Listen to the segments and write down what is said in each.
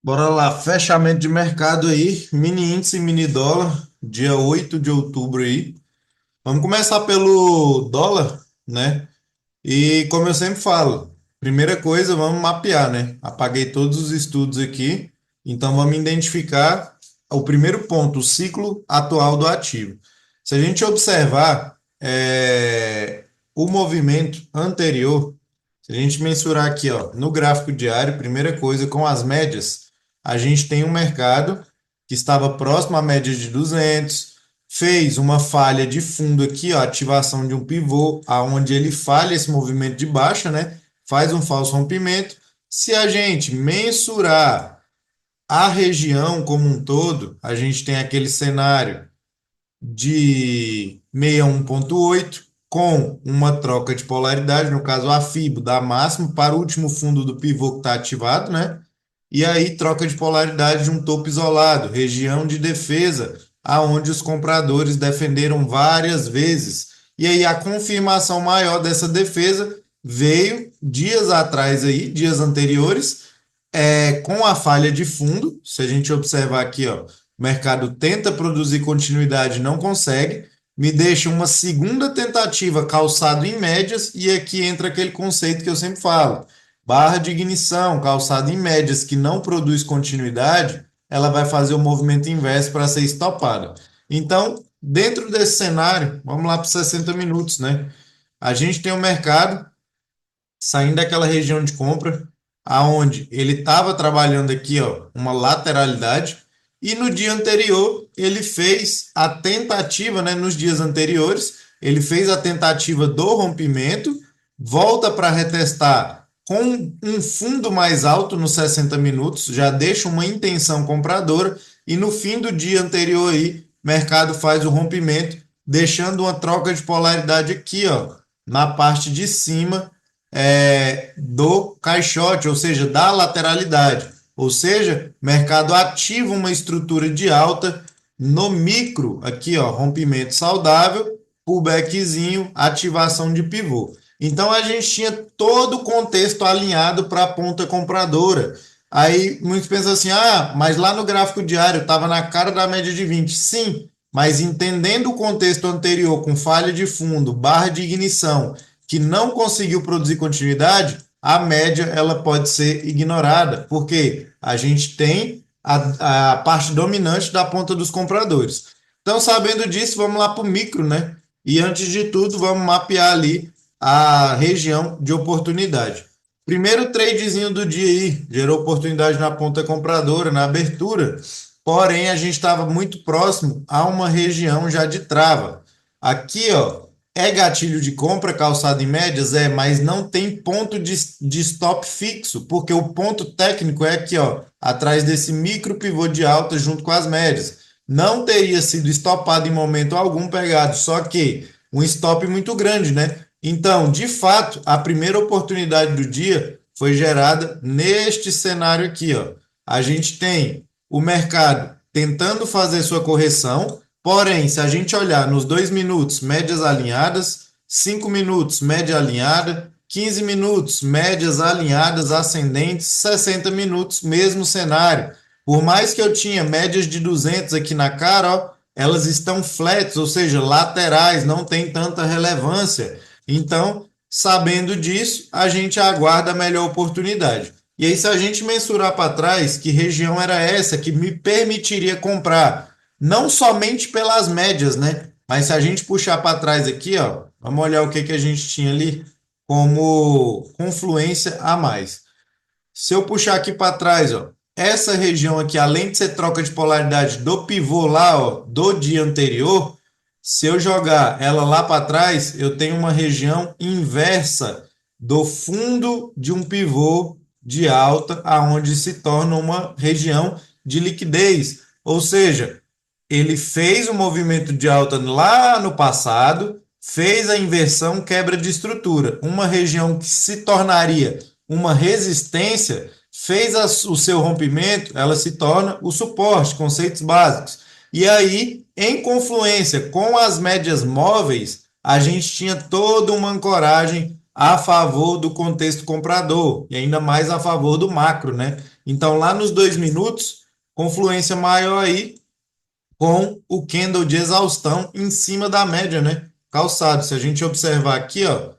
Bora lá, fechamento de mercado aí, mini índice, mini dólar, dia 8 de outubro aí. Vamos começar pelo dólar, né? E como eu sempre falo, primeira coisa, vamos mapear, né? Apaguei todos os estudos aqui, então vamos identificar o primeiro ponto, o ciclo atual do ativo. Se a gente observar o movimento anterior, se a gente mensurar aqui, ó, no gráfico diário, primeira coisa, com as médias, a gente tem um mercado que estava próximo à média de 200, fez uma falha de fundo aqui, ó, ativação de um pivô, aonde ele falha esse movimento de baixa, né? Faz um falso rompimento. Se a gente mensurar a região como um todo, a gente tem aquele cenário de 61,8 com uma troca de polaridade, no caso a FIBO dá máximo para o último fundo do pivô que está ativado, né? E aí troca de polaridade de um topo isolado, região de defesa, aonde os compradores defenderam várias vezes. E aí a confirmação maior dessa defesa veio dias atrás aí, dias anteriores, com a falha de fundo. Se a gente observar aqui, ó, o mercado tenta produzir continuidade, não consegue, me deixa uma segunda tentativa calçado em médias, e aqui entra aquele conceito que eu sempre falo. Barra de ignição, calçado em médias, que não produz continuidade, ela vai fazer o movimento inverso para ser estopada. Então, dentro desse cenário, vamos lá para os 60 minutos, né? A gente tem o mercado saindo daquela região de compra, aonde ele estava trabalhando aqui, ó, uma lateralidade, e no dia anterior ele fez a tentativa, né, nos dias anteriores, ele fez a tentativa do rompimento, volta para retestar com um fundo mais alto nos 60 minutos, já deixa uma intenção compradora, e no fim do dia anterior aí, mercado faz o rompimento, deixando uma troca de polaridade aqui, ó, na parte de cima do caixote, ou seja, da lateralidade. Ou seja, mercado ativa uma estrutura de alta no micro, aqui ó, rompimento saudável, pullbackzinho, ativação de pivô. Então a gente tinha todo o contexto alinhado para a ponta compradora. Aí muitos pensam assim: ah, mas lá no gráfico diário estava na cara da média de 20. Sim, mas entendendo o contexto anterior, com falha de fundo, barra de ignição, que não conseguiu produzir continuidade, a média ela pode ser ignorada, porque a gente tem a parte dominante da ponta dos compradores. Então, sabendo disso, vamos lá para o micro, né? E antes de tudo, vamos mapear ali a região de oportunidade. Primeiro tradezinho do dia aí, gerou oportunidade na ponta compradora, na abertura, porém a gente estava muito próximo a uma região já de trava. Aqui, ó, é gatilho de compra calçado em médias? É, mas não tem ponto de stop fixo, porque o ponto técnico é aqui, ó, atrás desse micro pivô de alta junto com as médias. Não teria sido estopado em momento algum pegado, só que um stop muito grande, né? Então, de fato, a primeira oportunidade do dia foi gerada neste cenário aqui, ó. A gente tem o mercado tentando fazer sua correção. Porém, se a gente olhar nos 2 minutos, médias alinhadas, 5 minutos, média alinhada, 15 minutos, médias alinhadas ascendentes, 60 minutos, mesmo cenário. Por mais que eu tinha médias de 200 aqui na cara, ó, elas estão flats, ou seja, laterais, não tem tanta relevância. Então, sabendo disso, a gente aguarda a melhor oportunidade. E aí, se a gente mensurar para trás, que região era essa que me permitiria comprar? Não somente pelas médias, né? Mas se a gente puxar para trás aqui, ó, vamos olhar o que, que a gente tinha ali como confluência a mais. Se eu puxar aqui para trás, ó, essa região aqui, além de ser troca de polaridade do pivô lá, ó, do dia anterior, se eu jogar ela lá para trás, eu tenho uma região inversa do fundo de um pivô de alta, aonde se torna uma região de liquidez. Ou seja, ele fez o movimento de alta lá no passado, fez a inversão, quebra de estrutura. Uma região que se tornaria uma resistência, fez o seu rompimento, ela se torna o suporte, conceitos básicos. E aí, em confluência com as médias móveis, a gente tinha toda uma ancoragem a favor do contexto comprador e ainda mais a favor do macro, né? Então, lá nos 2 minutos, confluência maior aí com o candle de exaustão em cima da média, né? Calçado. Se a gente observar aqui, ó,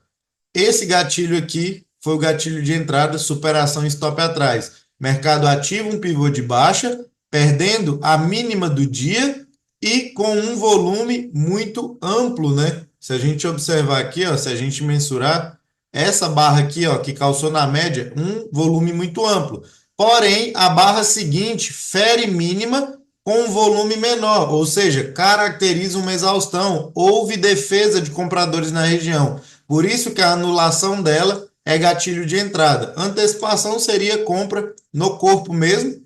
esse gatilho aqui foi o gatilho de entrada, superação e stop atrás. Mercado ativa um pivô de baixa, perdendo a mínima do dia e com um volume muito amplo, né? Se a gente observar aqui, ó, se a gente mensurar essa barra aqui, ó, que calçou na média, um volume muito amplo. Porém, a barra seguinte fere mínima com um volume menor, ou seja, caracteriza uma exaustão. Houve defesa de compradores na região. Por isso que a anulação dela é gatilho de entrada. Antecipação seria compra no corpo mesmo,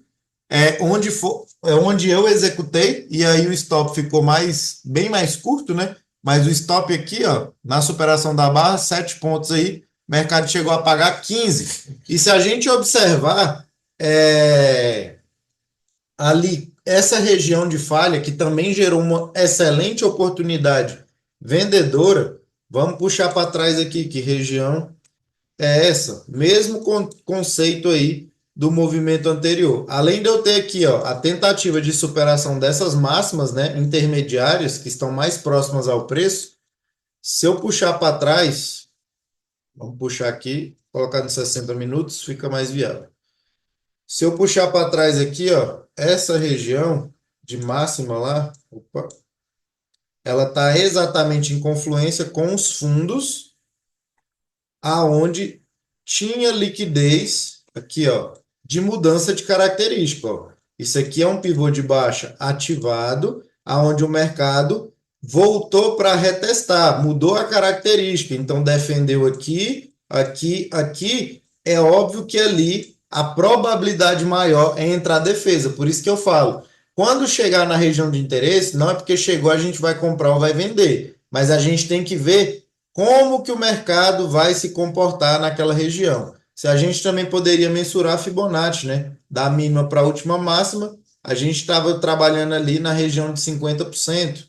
onde eu executei, e aí o stop ficou bem mais curto, né? Mas o stop aqui, ó, na superação da barra, 7 pontos aí, o mercado chegou a pagar 15. E se a gente observar ali essa região de falha, que também gerou uma excelente oportunidade vendedora, vamos puxar para trás aqui, que região é essa? Mesmo conceito aí do movimento anterior. Além de eu ter aqui, ó, a tentativa de superação dessas máximas, né, intermediárias, que estão mais próximas ao preço, se eu puxar para trás, vamos puxar aqui, colocar nos 60 minutos, fica mais viável. Se eu puxar para trás aqui, ó, essa região de máxima lá, opa, ela está exatamente em confluência com os fundos aonde tinha liquidez aqui, ó, de mudança de característica, ó. Isso aqui é um pivô de baixa ativado, aonde o mercado voltou para retestar, mudou a característica, então defendeu aqui, aqui, aqui. É óbvio que ali a probabilidade maior é entrar defesa, por isso que eu falo, quando chegar na região de interesse, não é porque chegou a gente vai comprar ou vai vender, mas a gente tem que ver como que o mercado vai se comportar naquela região. Se a gente também poderia mensurar a Fibonacci, né? Da mínima para a última máxima, a gente estava trabalhando ali na região de 50%.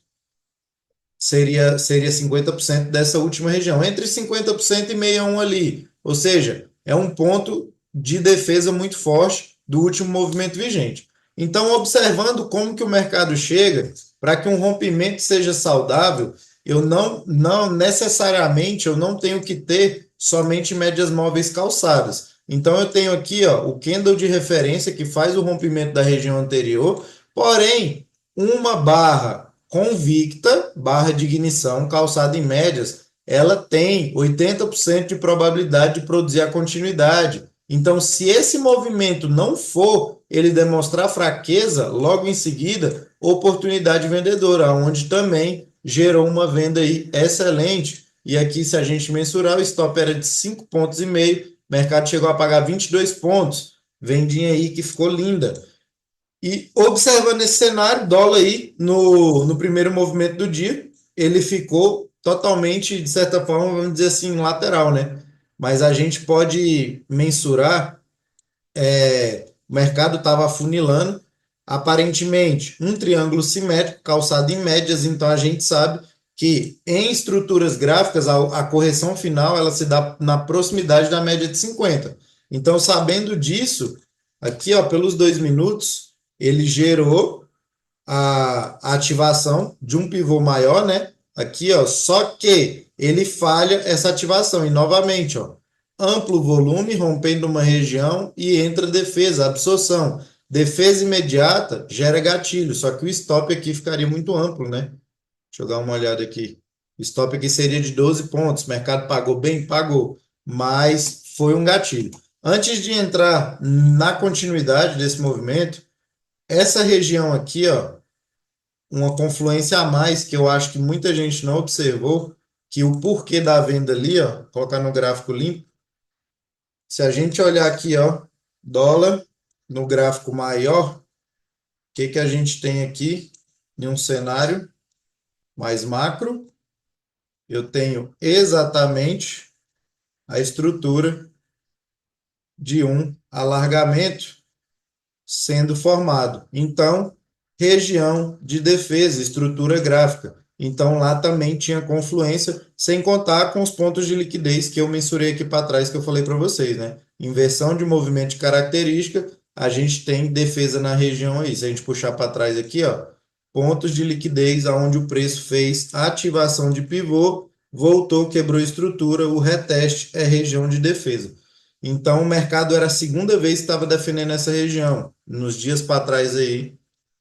Seria 50% dessa última região, entre 50% e 61 ali. Ou seja, é um ponto de defesa muito forte do último movimento vigente. Então, observando como que o mercado chega, para que um rompimento seja saudável, eu não necessariamente eu não tenho que ter somente médias móveis calçadas. Então, eu tenho aqui, ó, o candle de referência que faz o rompimento da região anterior, porém, uma barra convicta, barra de ignição, calçada em médias, ela tem 80% de probabilidade de produzir a continuidade. Então, se esse movimento não for ele demonstrar fraqueza, logo em seguida, oportunidade vendedora, onde também gerou uma venda aí excelente. E aqui, se a gente mensurar, o stop era de 5,5 pontos, o mercado chegou a pagar 22 pontos. Vendinha aí que ficou linda. E observando esse cenário, dólar aí no primeiro movimento do dia, ele ficou totalmente, de certa forma, vamos dizer assim, lateral, né? Mas a gente pode mensurar, o mercado estava afunilando, aparentemente um triângulo simétrico calçado em médias, então a gente sabe que em estruturas gráficas a correção final ela se dá na proximidade da média de 50. Então, sabendo disso, aqui ó, pelos 2 minutos, ele gerou a ativação de um pivô maior, né? Aqui, ó, só que ele falha essa ativação. E novamente, ó, amplo volume, rompendo uma região e entra defesa, absorção. Defesa imediata gera gatilho, só que o stop aqui ficaria muito amplo, né? Deixa eu dar uma olhada aqui. O stop aqui seria de 12 pontos. O mercado pagou bem? Pagou. Mas foi um gatilho. Antes de entrar na continuidade desse movimento, essa região aqui, ó, uma confluência a mais que eu acho que muita gente não observou, que o porquê da venda ali, ó, colocar no gráfico limpo. Se a gente olhar aqui, ó, dólar no gráfico maior, o que que a gente tem aqui em um cenário mais macro? Eu tenho exatamente a estrutura de um alargamento sendo formado. Então, região de defesa, estrutura gráfica. Então lá também tinha confluência, sem contar com os pontos de liquidez que eu mensurei aqui para trás, que eu falei para vocês, né? Inversão de movimento de característica, a gente tem defesa na região aí. Se a gente puxar para trás aqui, ó, pontos de liquidez aonde o preço fez ativação de pivô, voltou, quebrou estrutura, o reteste é região de defesa. Então o mercado era a segunda vez que estava defendendo essa região. Nos dias para trás aí,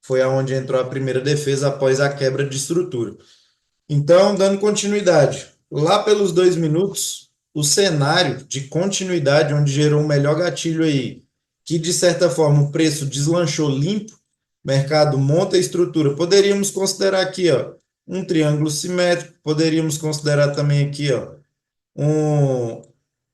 foi aonde entrou a primeira defesa após a quebra de estrutura. Então, dando continuidade, lá pelos 2 minutos, o cenário de continuidade, onde gerou o melhor gatilho aí, que de certa forma o preço deslanchou limpo, mercado monta a estrutura. Poderíamos considerar aqui, ó, um triângulo simétrico, poderíamos considerar também aqui, ó, um,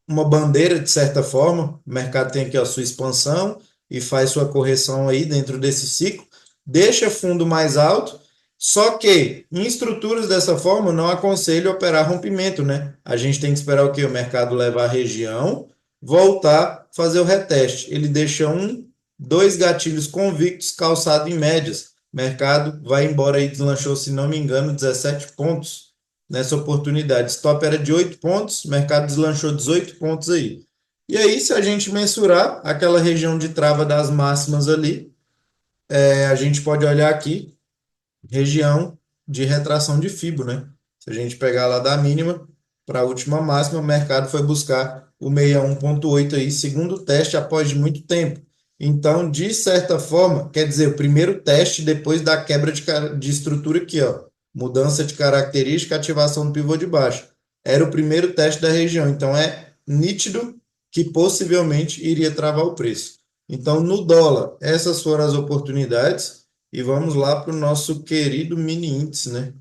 uma bandeira de certa forma. O mercado tem aqui a sua expansão e faz sua correção aí dentro desse ciclo, deixa fundo mais alto, só que em estruturas dessa forma não aconselho operar rompimento, né? A gente tem que esperar o que? O mercado levar a região, voltar, fazer o reteste. Ele deixa dois gatilhos convictos calçado em médias. O mercado vai embora aí, deslanchou, se não me engano, 17 pontos nessa oportunidade. Stop era de 8 pontos, o mercado deslanchou 18 pontos aí. E aí, se a gente mensurar aquela região de trava das máximas ali, a gente pode olhar aqui, região de retração de Fibo, né? Se a gente pegar lá da mínima para a última máxima, o mercado foi buscar o 61,8 aí, segundo teste após muito tempo. Então, de certa forma, quer dizer, o primeiro teste depois da quebra de estrutura aqui, ó, mudança de característica, ativação do pivô de baixo. Era o primeiro teste da região, então é nítido que possivelmente iria travar o preço. Então, no dólar, essas foram as oportunidades. E vamos lá para o nosso querido mini índice, né?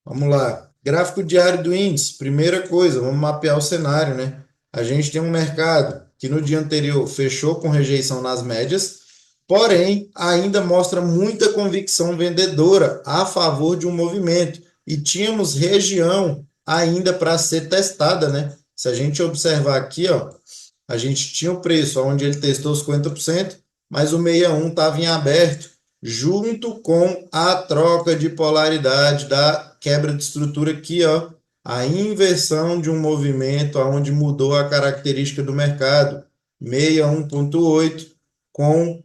Vamos lá. Gráfico diário do índice. Primeira coisa, vamos mapear o cenário, né? A gente tem um mercado que no dia anterior fechou com rejeição nas médias, porém ainda mostra muita convicção vendedora a favor de um movimento. E tínhamos região ainda para ser testada, né? Se a gente observar aqui, ó, a gente tinha o preço onde ele testou os 50%, mas o 61 estava em aberto, junto com a troca de polaridade da quebra de estrutura aqui, ó, a inversão de um movimento onde mudou a característica do mercado, 61,8 com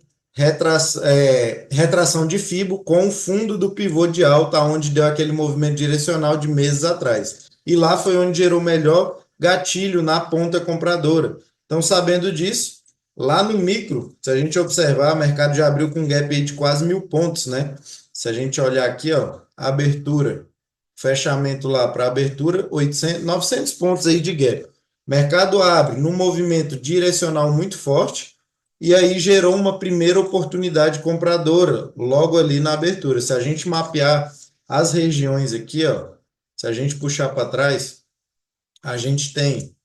retração de Fibo com o fundo do pivô de alta, onde deu aquele movimento direcional de meses atrás. E lá foi onde gerou o melhor gatilho na ponta compradora. Então, sabendo disso, lá no micro, se a gente observar, o mercado já abriu com um gap aí de quase 1.000 pontos, né? Se a gente olhar aqui, ó, abertura, fechamento lá para abertura, 800, 900 pontos aí de gap. Mercado abre num movimento direcional muito forte e aí gerou uma primeira oportunidade compradora logo ali na abertura. Se a gente mapear as regiões aqui, ó, se a gente puxar para trás, a gente tem.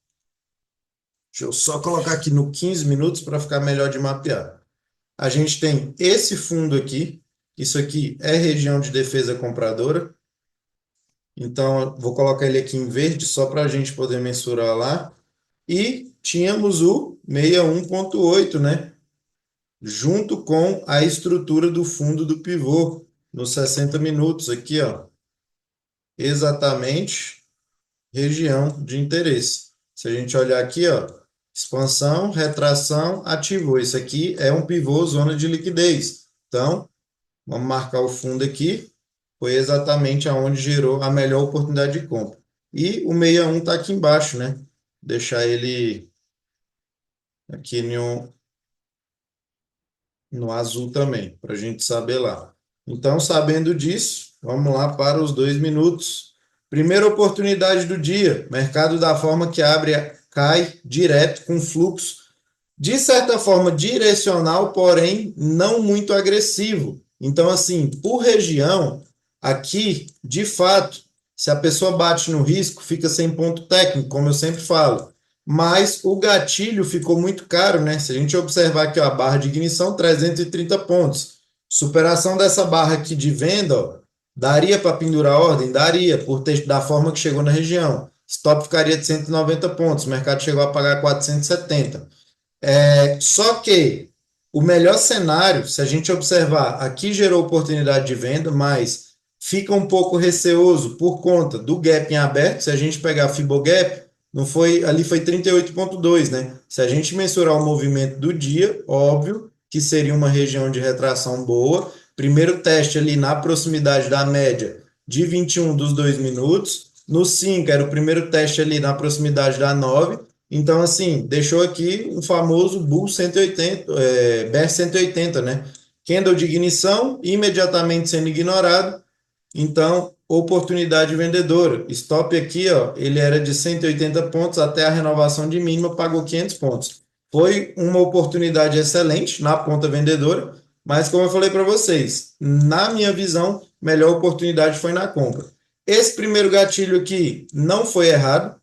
Deixa eu só colocar aqui no 15 minutos para ficar melhor de mapear. A gente tem esse fundo aqui. Isso aqui é região de defesa compradora. Então, eu vou colocar ele aqui em verde só para a gente poder mensurar lá. E tínhamos o 61,8, né? Junto com a estrutura do fundo do pivô nos 60 minutos aqui, ó. Exatamente região de interesse. Se a gente olhar aqui, ó, expansão, retração, ativou. Isso aqui é um pivô, zona de liquidez. Então, vamos marcar o fundo aqui. Foi exatamente aonde gerou a melhor oportunidade de compra. E o 61 está aqui embaixo, né? Deixar ele aqui no azul também, para a gente saber lá. Então, sabendo disso, vamos lá para os 2 minutos. Primeira oportunidade do dia, mercado da forma que abre, cai direto com fluxo, de certa forma direcional, porém não muito agressivo. Então, assim, por região, aqui, de fato, se a pessoa bate no risco, fica sem ponto técnico, como eu sempre falo. Mas o gatilho ficou muito caro, né? Se a gente observar aqui, ó, a barra de ignição, 330 pontos. Superação dessa barra aqui de venda, ó, daria para pendurar a ordem? Daria, da forma que chegou na região. Stop ficaria de 190 pontos, o mercado chegou a pagar 470. Só que o melhor cenário, se a gente observar, aqui gerou oportunidade de venda, mas fica um pouco receoso por conta do gap em aberto. Se a gente pegar Fibogap, não foi, ali foi 38,2, né? Se a gente mensurar o movimento do dia, óbvio que seria uma região de retração boa. Primeiro teste ali na proximidade da média de 21 dos 2 minutos. No 5 era o primeiro teste ali na proximidade da 9. Então, assim, deixou aqui um famoso Bull 180, Bear 180, né? Candle de ignição, imediatamente sendo ignorado. Então, oportunidade vendedora. Stop aqui, ó, ele era de 180 pontos até a renovação de mínima, pagou 500 pontos. Foi uma oportunidade excelente na ponta vendedora, mas como eu falei para vocês, na minha visão, melhor oportunidade foi na compra. Esse primeiro gatilho aqui não foi errado,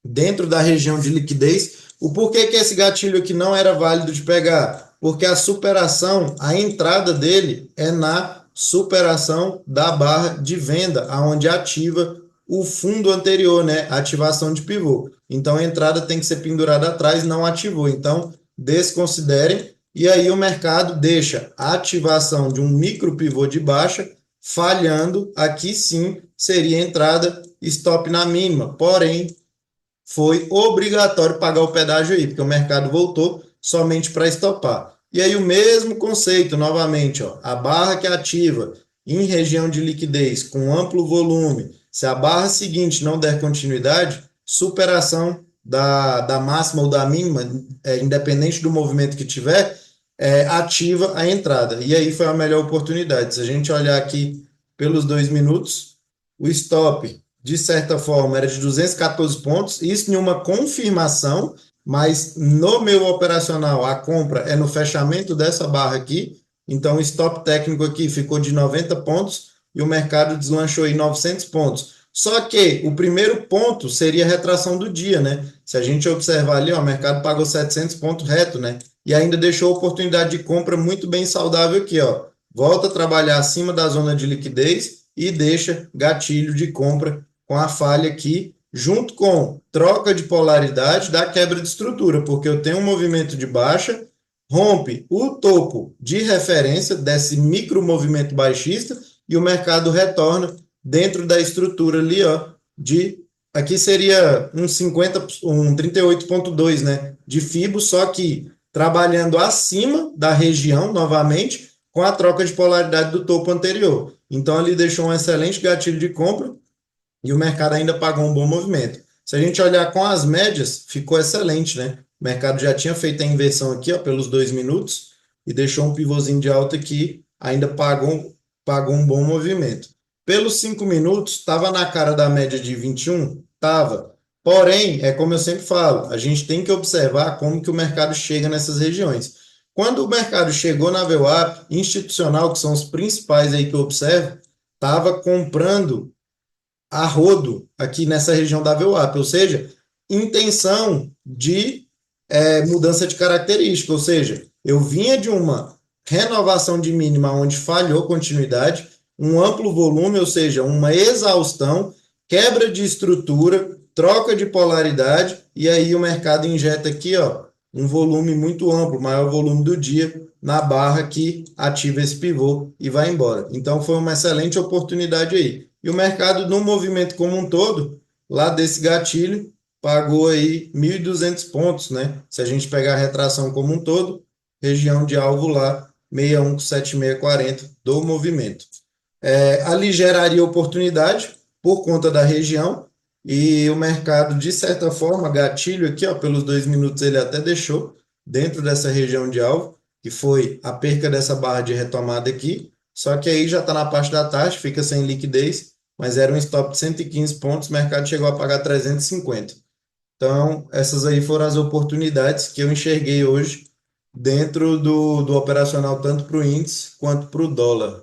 dentro da região de liquidez. O porquê que esse gatilho aqui não era válido de pegar? Porque a superação, a entrada dele é na superação da barra de venda, aonde ativa o fundo anterior, né? Ativação de pivô. Então a entrada tem que ser pendurada atrás, não ativou. Então desconsiderem. E aí o mercado deixa a ativação de um micro pivô de baixa falhando. Aqui sim seria entrada stop na mínima. Porém, foi obrigatório pagar o pedágio aí, porque o mercado voltou somente para estopar. E aí o mesmo conceito, novamente, ó, a barra que ativa em região de liquidez com amplo volume, se a barra seguinte não der continuidade, superação da máxima ou da mínima, independente do movimento que tiver, ativa a entrada. E aí foi a melhor oportunidade. Se a gente olhar aqui pelos 2 minutos, o stop de certa forma, era de 214 pontos, isso em uma confirmação, mas no meu operacional, a compra é no fechamento dessa barra aqui, então o stop técnico aqui ficou de 90 pontos e o mercado deslanchou em 900 pontos. Só que o primeiro ponto seria a retração do dia, né? Se a gente observar ali, ó, o mercado pagou 700 pontos reto, né? E ainda deixou a oportunidade de compra muito bem saudável aqui, ó. Volta a trabalhar acima da zona de liquidez e deixa gatilho de compra com a falha aqui, junto com troca de polaridade da quebra de estrutura, porque eu tenho um movimento de baixa, rompe o topo de referência desse micro movimento baixista e o mercado retorna dentro da estrutura ali, ó, de aqui seria um 50, um 38,2, né, de FIBO, só que trabalhando acima da região novamente com a troca de polaridade do topo anterior. Então ali deixou um excelente gatilho de compra e o mercado ainda pagou um bom movimento. Se a gente olhar com as médias, ficou excelente, né? O mercado já tinha feito a inversão aqui, ó, pelos 2 minutos e deixou um pivôzinho de alta aqui, ainda pagou um bom movimento. Pelos 5 minutos, estava na cara da média de 21? Estava. Porém, é como eu sempre falo, a gente tem que observar como que o mercado chega nessas regiões. Quando o mercado chegou na VWAP institucional, que são os principais aí que eu observo, estava comprando a rodo aqui nessa região da VWAP, ou seja, intenção de mudança de característica, ou seja, eu vinha de uma renovação de mínima onde falhou continuidade, um amplo volume, ou seja, uma exaustão, quebra de estrutura, troca de polaridade, e aí o mercado injeta aqui, ó, um volume muito amplo, maior volume do dia, na barra que ativa esse pivô e vai embora. Então foi uma excelente oportunidade aí. E o mercado, no movimento como um todo, lá desse gatilho, pagou aí 1.200 pontos, né? Se a gente pegar a retração como um todo, região de alvo lá, 61,7640 do movimento. Ali geraria oportunidade por conta da região e o mercado, de certa forma, gatilho aqui, ó, pelos 2 minutos ele até deixou dentro dessa região de alvo, que foi a perca dessa barra de retomada aqui, só que aí já está na parte da tarde, fica sem liquidez, mas era um stop de 115 pontos, o mercado chegou a pagar 350. Então, essas aí foram as oportunidades que eu enxerguei hoje dentro do operacional, tanto para o índice quanto para o dólar.